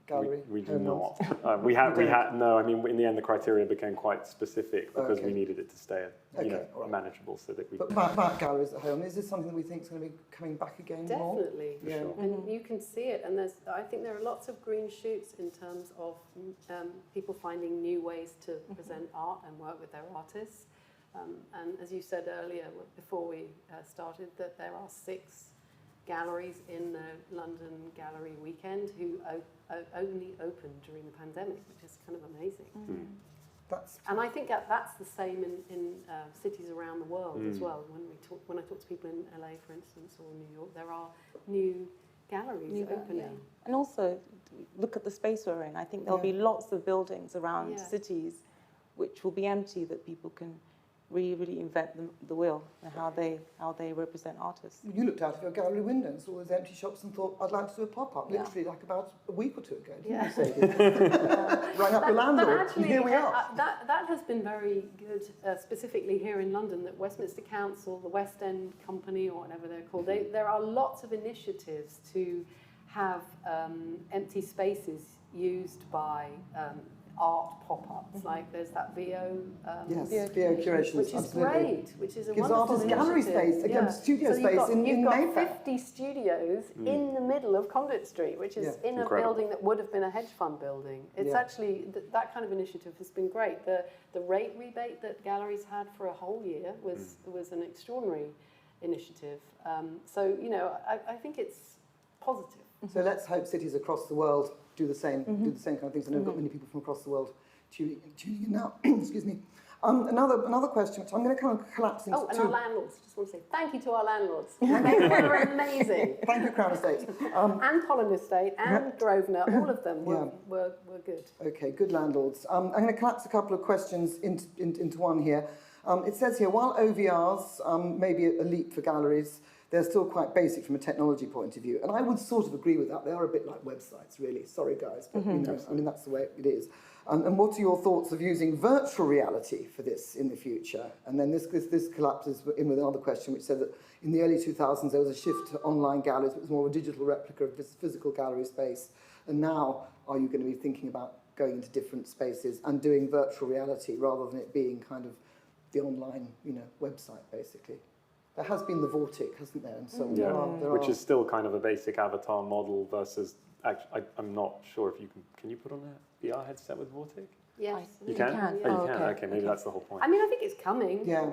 gallery? We do home not. ones? We had don't? no. I mean, in the end, the criteria became quite specific because Okay. we needed it to stay, all right. manageable, so that we. But back galleries at home, is this something that we think is going to be coming back again more? Definitely. For Yeah. sure. And you can see it, and I think there are lots of green shoots in terms of people finding new ways to present art and work with their artists. And as you said earlier, before we started, that there are 6 galleries in the London Gallery Weekend who only opened during the pandemic, which is kind of amazing. That's And I think that's the same in cities around the world as well. When I talk to people in LA, for instance, or New York, there are new galleries opening. Yeah. And also, look at the space we're in. I think there'll be lots of buildings around cities which will be empty that people can really invent the wheel and how they represent artists. You looked out of your gallery window and saw those empty shops and thought, I'd like to do a pop-up, literally like about a week or 2 ago, didn't you, Sadie? Rang up your landlord, But actually, and here we are. that has been very good, specifically here in London, that Westminster Council, the West End Company, or whatever they're called, there are lots of initiatives to have empty spaces used by art pop-ups. Like there's that VO VO curations, which is absolutely. Great, which is a Gives wonderful artists gallery initiative. space, again, studio so space in you've got Mayfair. 50 studios in the middle of Conduit Street, which is in Incredible. a building that would have been a hedge fund building. It's actually, that kind of initiative has been great. The rate rebate that galleries had for a whole year was an extraordinary initiative. So, I think it's positive. So let's hope cities across the world do the same kind of things. I know we've got many people from across the world tuning in now. Excuse me. Another question, which I'm going to kind of collapse into and two. our landlords. Just want to say thank you to our landlords. They were amazing. Thank you, Crown Estate. And Holland Estate and Grosvenor, all of them were good. Okay, good landlords. I'm going to collapse a couple of questions into one here. It says here, while OVRs may be a leap for galleries, they're still quite basic from a technology point of view. And I would sort of agree with that. They are a bit like websites, really. Sorry, guys, but I mean, that's the way it is. And what are your thoughts of using virtual reality for this in the future? And then this collapses in with another question, which said that in the early 2000s, there was a shift to online galleries. It was more of a digital replica of this physical gallery space. And now, are you going to be thinking about going into different spaces and doing virtual reality rather than it being kind of the online, website, basically? There has been the Vortic, hasn't there? And so which is still kind of a basic avatar model versus. I'm not sure if you can you put on a VR headset with Vortic? Yes. You can? Yeah. Oh, you can? Okay, maybe that's the whole point. I mean, I think it's coming. Yeah.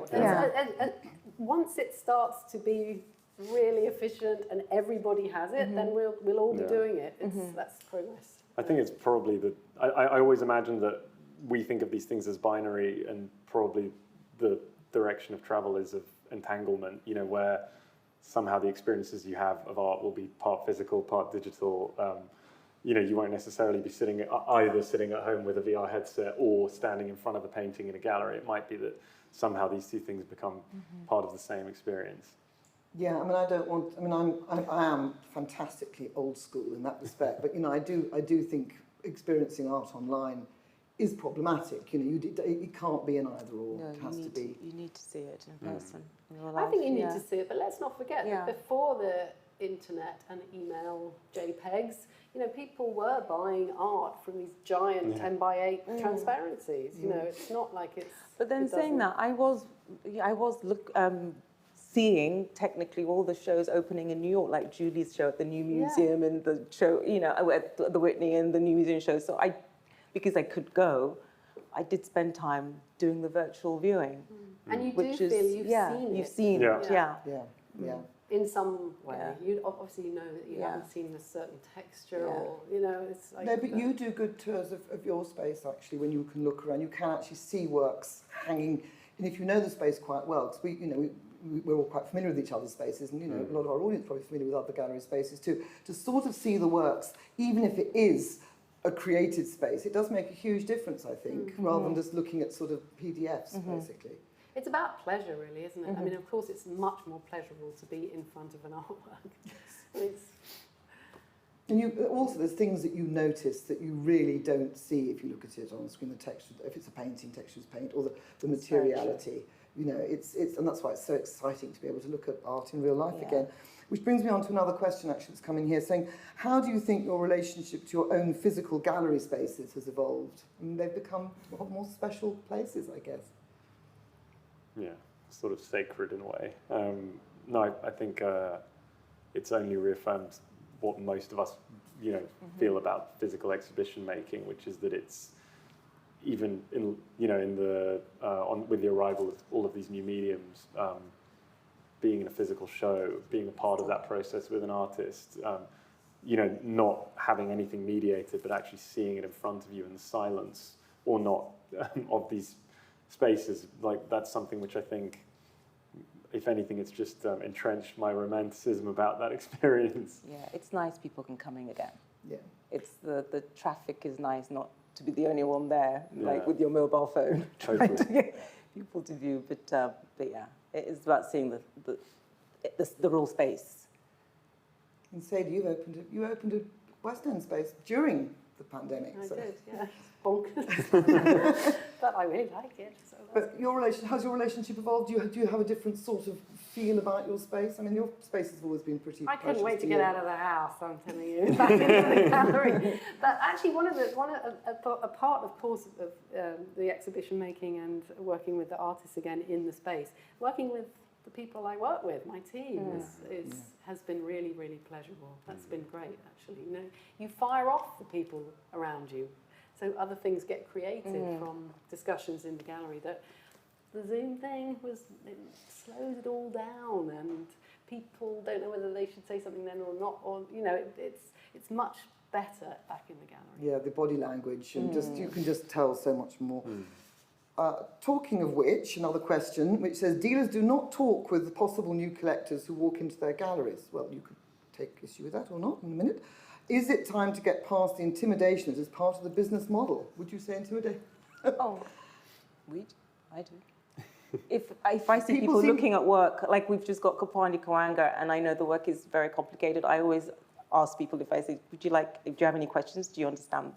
Once it starts to be really efficient and everybody has it, then we'll all be doing it. That's progress. I think it's probably I always imagine that we think of these things as binary, and probably the direction of travel is of entanglement, where somehow the experiences you have of art will be part physical, part digital. You won't necessarily be either sitting at home with a VR headset or standing in front of a painting in a gallery. It might be that somehow these two things become part of the same experience. Yeah, I mean, I am fantastically old school in that respect, but I do think experiencing art online is problematic. It can't be an either or. No, it has to be. You need to see it in person. In real life. I think you need to see it, but let's not forget that before the internet and email JPEGs, people were buying art from these giant 10 by 8 transparencies. It's not like it's. But then saying that, I was seeing technically all the shows opening in New York, like Julie's show at the New Museum and the show, at the Whitney and the New Museum show. So because I could go, I did spend time doing the virtual viewing. And you do feel you've seen it. You've seen it, Yeah. In some way. Yeah. You obviously know that you haven't seen a certain texture or, it's like... No, but you do good tours of your space, actually, when you can look around. You can actually see works hanging. And if you know the space quite well, because we're all quite familiar with each other's spaces, and, a lot of our audience is probably familiar with other gallery spaces too, to sort of see the works, even if it is a created space, it does make a huge difference, I think, rather than just looking at sort of PDFs, basically. It's about pleasure, really, isn't it? I mean, of course, it's much more pleasurable to be in front of an artwork. And also there's things that you notice that you really don't see if you look at it on the screen, the texture, if it's a painting, texture's paint, or the materiality. You know, it's and that's why it's so exciting to be able to look at art in real life again. Which brings me on to another question actually that's coming here, saying, how do you think your relationship to your own physical gallery spaces has evolved? I mean, they've become more special places, I guess. Yeah, sort of sacred in a way. No, I think it's only reaffirmed what most of us, you know, feel about physical exhibition making, which is that it's even in, you know, in the with the arrival of all of these new mediums, being in a physical show, being a part of that process with an artist, you know, not having anything mediated, but actually seeing it in front of you in the silence or not of these spaces, like that's something which I think, if anything, it's just entrenched my romanticism about that experience. Yeah, it's nice people can come in again. Yeah. It's the traffic is nice not to be the only one there, like Yeah. with your mobile phone, trying to Totally. get people to view. But yeah, it is about seeing the real space. And Sadie, you opened a West End space during the pandemic. I so. did, yeah. Bonkers. But I really like it. So that's But how's your relationship evolved? Do you have a different sort of feel about your space? I mean, your space has always been pretty. I couldn't precious wait to you. get out of the house, I'm telling you, back into the gallery. But actually, a part, of course, of the exhibition making and working with the artists again in the space, working with the people I work with, my team, has been really, really pleasurable. That's been great, actually. You know, you fire off the people around you, so other things get created from discussions in the gallery. That the Zoom thing it slows it all down, and people don't know whether they should say something then or not, or you know, it's much better back in the gallery. Yeah, the body language, and you can just tell so much more. Talking of which, another question, which says, dealers do not talk with the possible new collectors who walk into their galleries. Well, you could take issue with that or not in a minute. Is it time to get past the intimidation as part of the business model? Would you say intimidate? I do. If I see people looking at work, like we've just got Kapani Kawanga, and I know the work is very complicated, I always ask people if I say, do you have any questions? Do you understand?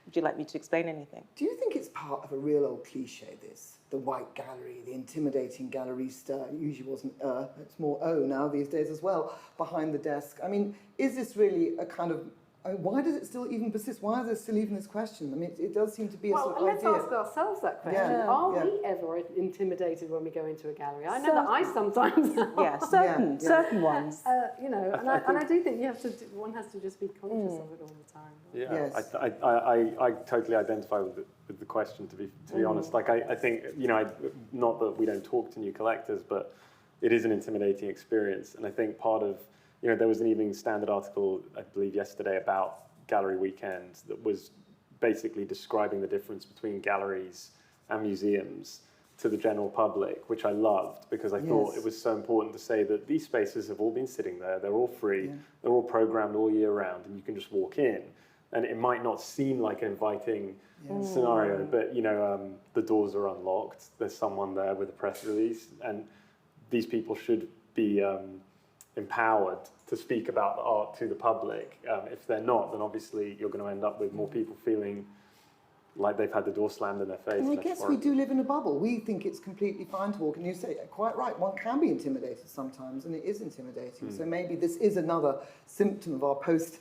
Would you like me to explain anything? Do you think it's part of a real old cliche, this? The white gallery, the intimidating gallerista. It usually wasn't it's more now these days as well, behind the desk. I mean, is this really a kind of... why does it still even persist? Why is there still even this question? I mean, it does seem to be a sort of let's idea. ask ourselves that question. Yeah. Are we ever intimidated when we go into a gallery? I know that I sometimes am. Yeah, certain ones. You know, and I do think one has to just be conscious of it all the time. Yeah, Yes. I totally identify with the question, to be honest. Like, I think, you know, not that we don't talk to new collectors, but it is an intimidating experience. And I think part of, you know, there was an Evening Standard article, I believe yesterday, about gallery weekends that was basically describing the difference between galleries and museums to the general public, which I loved because I thought it was so important to say that these spaces have all been sitting there, they're all free, they're all programmed all year round, and you can just walk in. And it might not seem like an inviting scenario, but, you know, the doors are unlocked, there's someone there with a press release, and these people should be empowered to speak about the art to the public. If they're not, then obviously you're going to end up with more people feeling like they've had the door slammed in their face. And I guess we do live in a bubble. We think it's completely fine to walk, and you say, quite right, one can be intimidated sometimes, and it is intimidating. So maybe this is another symptom of our post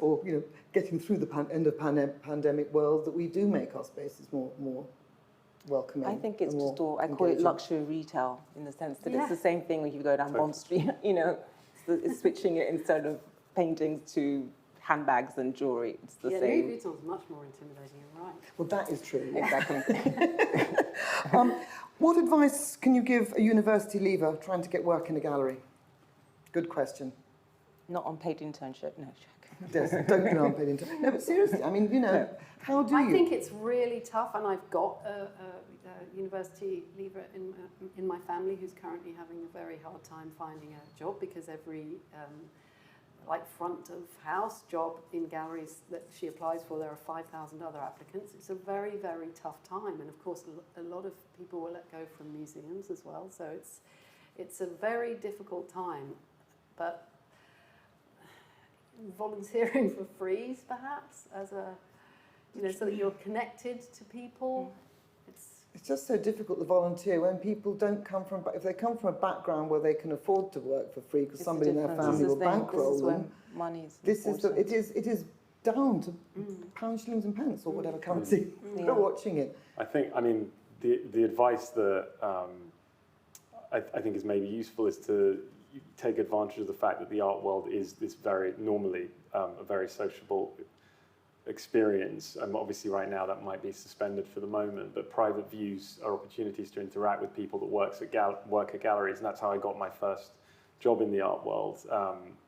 or, you know, getting through the end of pandemic world, that we do make our spaces more welcoming. I think it's just all, I call it engaging. luxury retail, in the sense that it's the same thing when you go down Bond Street, you know, it's switching it instead of paintings to handbags and jewellery. It's the same. Louis Vuitton's much more intimidating, you're right. Well, that is true. Exactly. What advice can you give a university leaver trying to get work in a gallery? Good question. Not on paid internship, no, check. Yes, don't get unpaid intern. No, but seriously, I mean, you know, how do you? I think it's really tough, and I've got a university leaver in my family who's currently having a very hard time finding a job, because every like front of house job in galleries that she applies for, there are 5,000 other applicants. It's a very, very tough time, and of course a lot of people will let go from museums as well, so it's a very difficult time. But volunteering for frees, perhaps, as a, so that you're connected to people. It's just so difficult to volunteer when people don't come from, if they come from a background where they can afford to work for free because somebody in their family will bankroll them. It is down to pounds, shillings and pence or whatever currency they're watching it. I mean, the advice that I think is maybe useful is to take advantage of the fact that the art world is this normally a very sociable experience. Obviously right now that might be suspended for the moment, but private views are opportunities to interact with people that work at galleries, and that's how I got my first job in the art world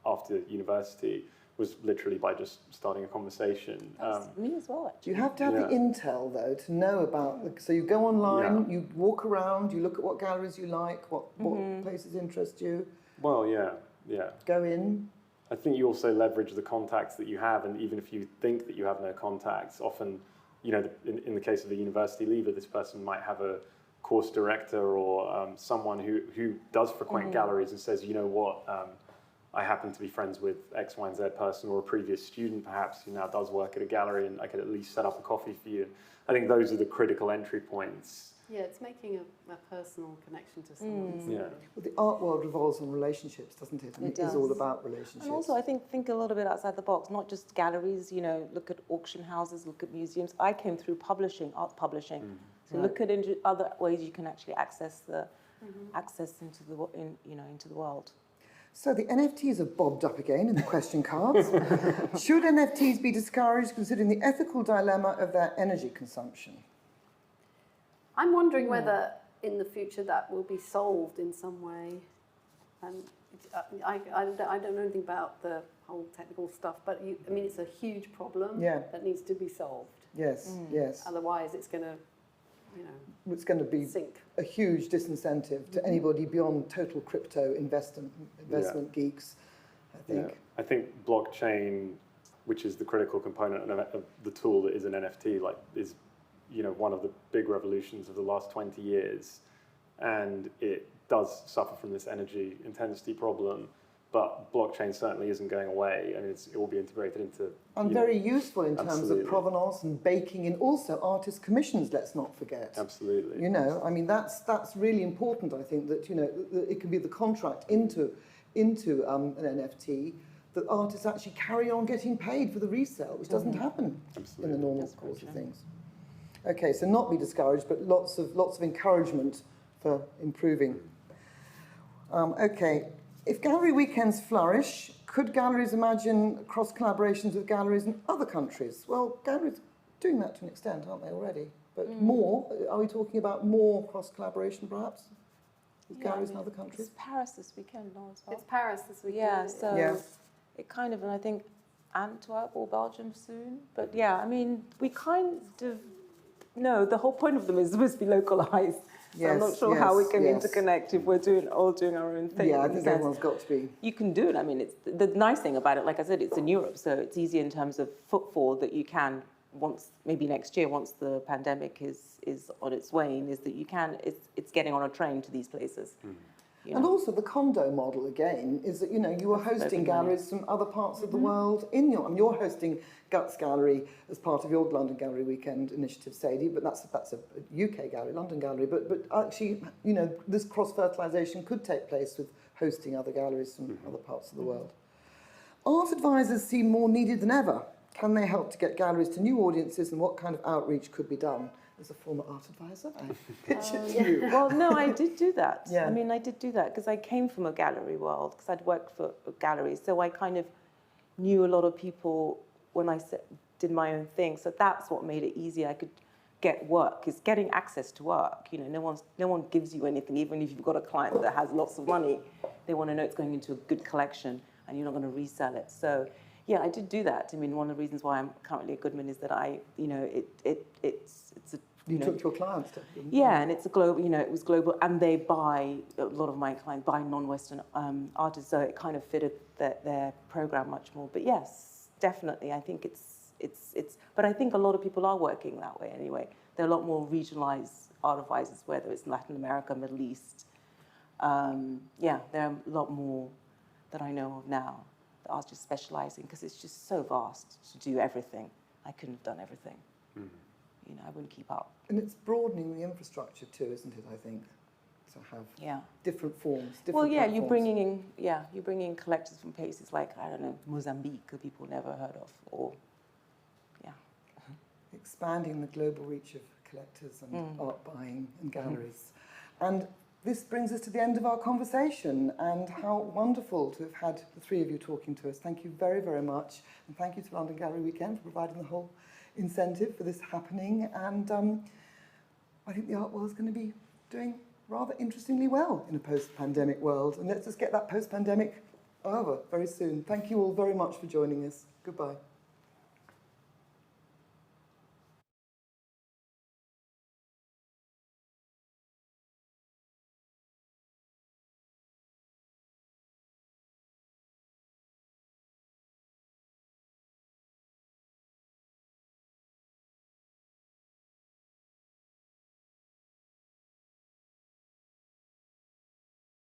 after university, was literally by just starting a conversation. Me as well, actually. You have to have the intel, though, to know about... So you go online, you walk around, you look at what galleries you like, what places interest you. Well, yeah. Go in. I think you also leverage the contacts that you have, and even if you think that you have no contacts, often, in the case of a university leaver, this person might have a course director or someone who does frequent galleries and says, you know what, I happen to be friends with X, Y, and Z person, or a previous student perhaps who now does work at a gallery, and I could at least set up a coffee for you. I think those are the critical entry points. Yeah, it's making a personal connection to someone. Well, the art world revolves on relationships, doesn't it? And it is all about relationships. And also, I think a little bit outside the box, not just galleries, look at auction houses, look at museums. I came through art publishing. So look at other ways you can actually access into the world. So the NFTs have bobbed up again in the question cards. Should NFTs be discouraged considering the ethical dilemma of their energy consumption? I'm wondering whether in the future that will be solved in some way. And I don't know anything about the whole technical stuff, but it's a huge problem that needs to be solved. Yes. Otherwise, it's going to, it's going to be sink. A huge disincentive to anybody beyond total crypto investment geeks, I think. Yeah. I think blockchain, which is the critical component of the tool that is an NFT, is one of the big revolutions of the last 20 years, and it does suffer from this energy intensity problem, but blockchain certainly isn't going away, and it will be integrated into... And very useful in terms of provenance and baking in, also artist commissions, let's not forget. Absolutely. That's really important, I think, that, that it can be the contract into an NFT, that artists actually carry on getting paid for the resale, which doesn't happen in the normal course of things. Okay, so not be discouraged, but lots of encouragement for improving. Okay, if gallery weekends flourish, could galleries imagine cross collaborations with galleries in other countries? Well, galleries are doing that to an extent, aren't they already? But more, are we talking about more cross collaboration perhaps with galleries in other countries? It's Paris this weekend now as well. It's Paris this weekend. Yeah, so it kind of, and I think Antwerp or Belgium soon. But we kind of... No, the whole point of them is supposed to be localised. So I'm not sure how we can interconnect if we're all doing our own thing. Yeah, I think everyone's got to be. You can do it. It's the nice thing about it, like I said, it's in Europe, so it's easy in terms of footfall that you can, maybe next year, once the pandemic is on its wane, is that you can, it's getting on a train to these places. And also the condo model, again, is that, you are hosting galleries from other parts of the world you're hosting Guts Gallery as part of your London Gallery Weekend initiative, Sadie, but that's a UK gallery, London gallery. But actually, this cross-fertilisation could take place with hosting other galleries from other parts of the world. Art advisors seem more needed than ever. Can they help to get galleries to new audiences, and what kind of outreach could be done? As a former art advisor, I pitch it to you. Well, no, I did do that. Yeah. I did do that because I came from a gallery world, because I'd worked for galleries. So I kind of knew a lot of people when I did my own thing. So that's what made it easy. I could get work, is getting access to work. No one gives you anything, even if you've got a client that has lots of money. They want to know it's going into a good collection and you're not going to resell it. So yeah, I did do that. One of the reasons why I'm currently at Goodman is that it's a... You took your clients to... Yeah, and it's a global, it was global, and they buy, a lot of my clients buy non-Western artists, so it kind of fitted their program much more. But yes, definitely, I think it's, but I think a lot of people are working that way anyway. There are a lot more regionalized art advisors, whether it's Latin America, Middle East. There are a lot more that I know of now. that I was just specialising because it's just so vast to do everything. I couldn't have done everything. You know, I wouldn't keep up. And it's broadening the infrastructure too, isn't it, I think, to have different forms, different Well, yeah, platforms. you're bringing in collectors from places like, I don't know, Mozambique, that people never heard of, or, Expanding the global reach of collectors and art buying and galleries. And this brings us to the end of our conversation, and how wonderful to have had the three of you talking to us. Thank you very, very much. And thank you to London Gallery Weekend for providing the whole incentive for this happening. And I think the art world is going to be doing rather interestingly well in a post-pandemic world. And let's just get that post-pandemic over very soon. Thank you all very much for joining us. Goodbye.